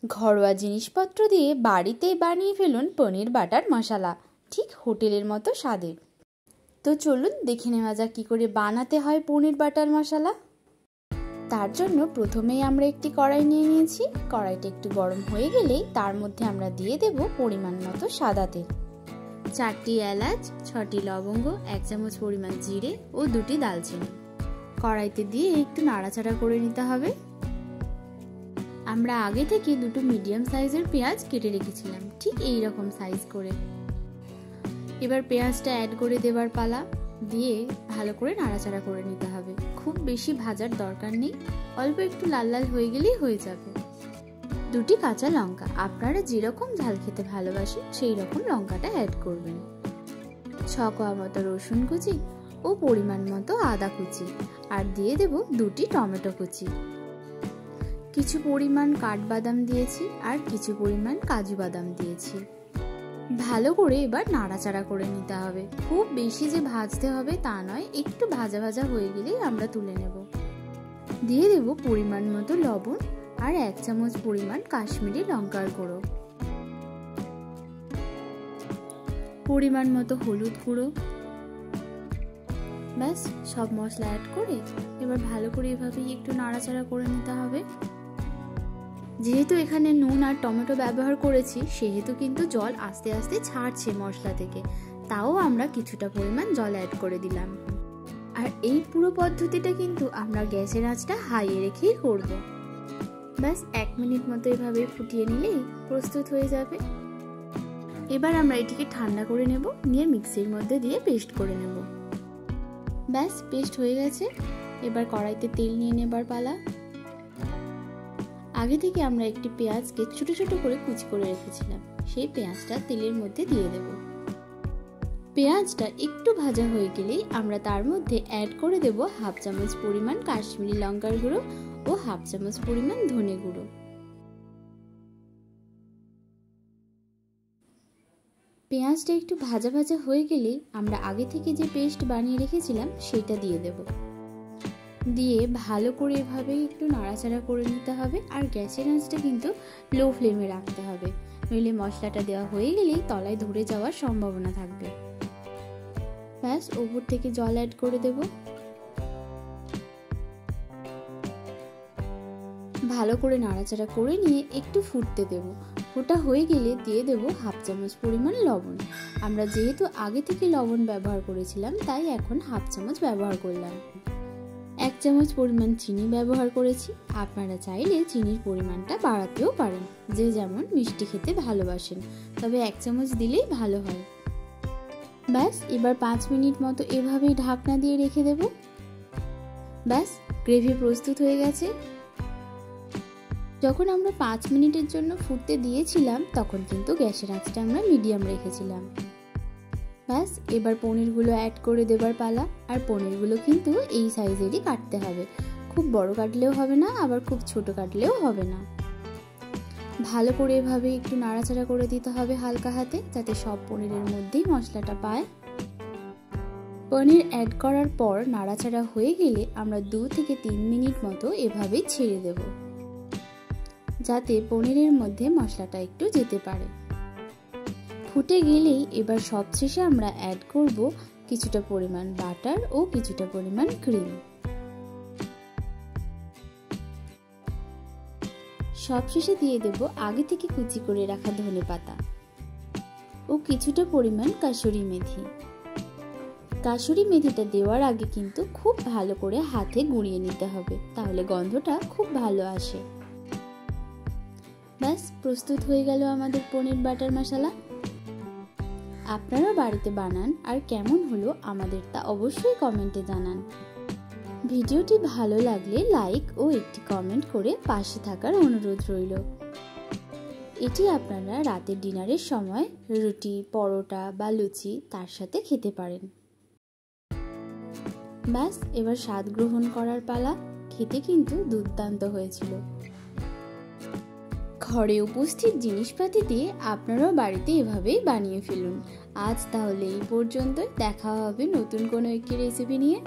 ঘরোয়া জিনিসপত্র দিয়ে বাড়িতেই বানিয়ে ফেলুন পনির বাটার মশলা, ঠিক হোটেলের মতো স্বাদের। তো চলুন দেখে নেওয়া যাক কী করে বানাতে হয় পনির বাটার মশলা। তার জন্য প্রথমেই আমরা একটি কড়াই নিয়ে নিয়েছি। কড়াইটা একটু গরম হয়ে গেলেই তার মধ্যে আমরা দিয়ে দেব পরিমাণ মতো সাদা তেল, 4টি এলাচ, 6টি লবঙ্গ, 1 চামচ পরিমাণ জিরে ও 2টি দালচিনি। কড়াইতে দিয়ে একটু নাড়াচাড়া করে নিতে হবে। আমরা আগে থেকে 2টো মিডিয়াম সাইজের পেঁয়াজ কেটে রেখেছিলাম, ঠিক এই রকম সাইজ করে। এবার পেঁয়াজটা অ্যাড করে দেবার পালা, দিয়ে ভালো করে নাড়াচাড়া করে নিতে হবে। খুব বেশি ভাজার দরকার নেই, অল্প একটু লাল লাল হয়ে গেলেই হয়ে যাবে। 2টি কাঁচা লঙ্কা, আপনারা যেরকম ঝাল খেতে ভালোবাসেন সেই রকম লঙ্কাটা অ্যাড করবেন। 6 কোয়া মতো রসুন কুচি ও পরিমাণ মতো আদা কুচি, আর দিয়ে দেব 2টি টমেটো কুচি। কিছু পরিমাণ কাঠবাদাম দিয়েছি আর কিছু পরিমাণ কাজু বাদাম দিয়েছি। ভালো করে এবার নাড়াচাড়া করে নিতে হবে। খুব বেশি যে ভাজতে হবে তা নয়, একটু ভাজা ভাজা হয়ে গেলেই আমরা তুলে নেব। দিয়ে দেব পরিমাণ মতো লবণ আর 1 চামচ পরিমাণ কাশ্মীরি লঙ্কার গুঁড়ো, পরিমাণ মতো হলুদ গুঁড়ো। ব্যাস, সব মশলা অ্যাড করে এবার ভালো করে এভাবেই একটু নাড়াচাড়া করে নিতে হবে। যেহেতু এখানে নুন আর টমেটো ব্যবহার করেছি, সেহেতু কিন্তু জল আস্তে আস্তে ছাড়ছে মশলা থেকে, তাও আমরা কিছুটা পরিমাণ জল অ্যাড করে দিলাম। আর এই পুরো পদ্ধতিটা কিন্তু আমরা গ্যাসের আঁচটা হাইয়ে রেখেই করব। ব্যাস 1 মিনিট মতো এভাবে ফুটিয়ে নিলেই প্রস্তুত হয়ে যাবে। এবার আমরা এটিকে ঠান্ডা করে নেব, নিয়ে মিক্সির মধ্যে দিয়ে পেস্ট করে নেব। ব্যাস, পেস্ট হয়ে গেছে। এবার কড়াইতে তেল নিয়ে নেবার পালা। আগে থেকে আমরা একটি পেঁয়াজকে ছোট ছোট করে কুচি করে রেখেছিলাম, সেই পেঁয়াজটা তেলের মধ্যে দিয়ে দেব। পেঁয়াজটা একটু ভাজা হয়ে গেলেই আমরা তার মধ্যে অ্যাড করে দেব 1/2 চামচ পরিমাণ কাশ্মীরি লঙ্কার গুঁড়ো ও 1/2 চামচ পরিমাণ ধনে গুঁড়ো। পেঁয়াজটা একটু ভাজা ভাজা হয়ে গেলেই আমরা আগে থেকে যে পেস্ট বানিয়ে রেখেছিলাম সেটা দিয়ে দেব। দিয়ে ভালো করে এভাবে একটু নাড়াচাড়া করে নিতে হবে। আর গ্যাসের আঁচটা কিন্তু লো ফ্লেমে রাখতে হবে, নইলে মশলাটা দেওয়া হয়ে গেলেই তলায় ধরে যাওয়ার সম্ভাবনা থাকবে। ব্যাস, ওপর থেকে জল অ্যাড করে দেব। ভালো করে নাড়াচাড়া করে নিয়ে একটু ফুটতে দেব। ফোটা হয়ে গেলে দিয়ে দেব 1/2 চামচ পরিমাণ লবণ। আমরা যেহেতু আগে থেকে লবণ ব্যবহার করেছিলাম, তাই এখন 1/2 চামচ ব্যবহার করলাম। 1 চামচ পরিমাণ চিনি ব্যবহার করেছি। আপনারা চাইলে চিনির পরিমাণটা বাড়াতেও পারেন, যে যেমন মিষ্টি খেতে ভালোবাসেন, তবে 1 চামচ দিলেই ভালো হয়। ব্যাস, এবার 5 মিনিট মতো এভাবেই ঢাকনা দিয়ে রেখে দেব। ব্যাস, গ্রেভি প্রস্তুত হয়ে গেছে। যখন আমরা 5 মিনিটের জন্য ফুটতে দিয়েছিলাম, তখন কিন্তু গ্যাসের আঁচটা আমরা মিডিয়াম রেখেছিলাম। ব্যাস, এবার পনিরগুলো অ্যাড করে দেবার পালা। আর পনিরগুলো কিন্তু এই সাইজেরই কাটতে হবে, খুব বড় কাটলেও হবে না, আবার খুব ছোট কাটলেও হবে না। ভালো করে এভাবে একটু নাড়াচাড়া করে দিতে হবে হালকা হাতে, যাতে সব পনিরের মধ্যেই মশলাটা পায়। পনির অ্যাড করার পর নাড়াচাড়া হয়ে গেলে আমরা 2 থেকে 3 মিনিট মতো এভাবেই ছেড়ে দেব, যাতে পনিরের মধ্যে মশলাটা একটু যেতে পারে। ফুটে গেলেই এবার সবশেষে আমরা অ্যাড করব কিছুটা পরিমাণ বাটার ও কিছুটা পরিমাণ ক্রিম। সবশেষে দিয়ে দেব আগে থেকে কুচি করে রাখা ধনেপাতা ও কিছুটা পরিমাণ কাসুরি মেথি। কাসুরি মেথিটা দেওয়ার আগে কিন্তু খুব ভালো করে হাতে গুঁড়িয়ে নিতে হবে, তাহলে গন্ধটা খুব ভালো আসে। ব্যাস, প্রস্তুত হয়ে গেল আমাদের পনির বাটার মশলা। আপনারা বাড়িতে বানান, আর কেমন হলো আমাদের তা অবশ্যই কমেন্টে জানান। ভিডিওটি ভালো লাগলে লাইক ও একটি কমেন্ট করে পাশে থাকার অনুরোধ রইল। এটি আপনারা রাতের ডিনারের সময় রুটি, পরোটা বা লুচি তার সাথে খেতে পারেন। ব্যাস, এবার স্বাদ গ্রহণ করার পালা। খেতে কিন্তু দুর্দান্ত হয়েছিল। ঘরে উপস্থিত জিনিসপাতি দিয়ে আপনারাও বাড়িতে এভাবেই বানিয়ে ফেলুন। আজ তাহলে এই পর্যন্ত, দেখা হবে নতুন কোনো একটি রেসিপি নিয়ে।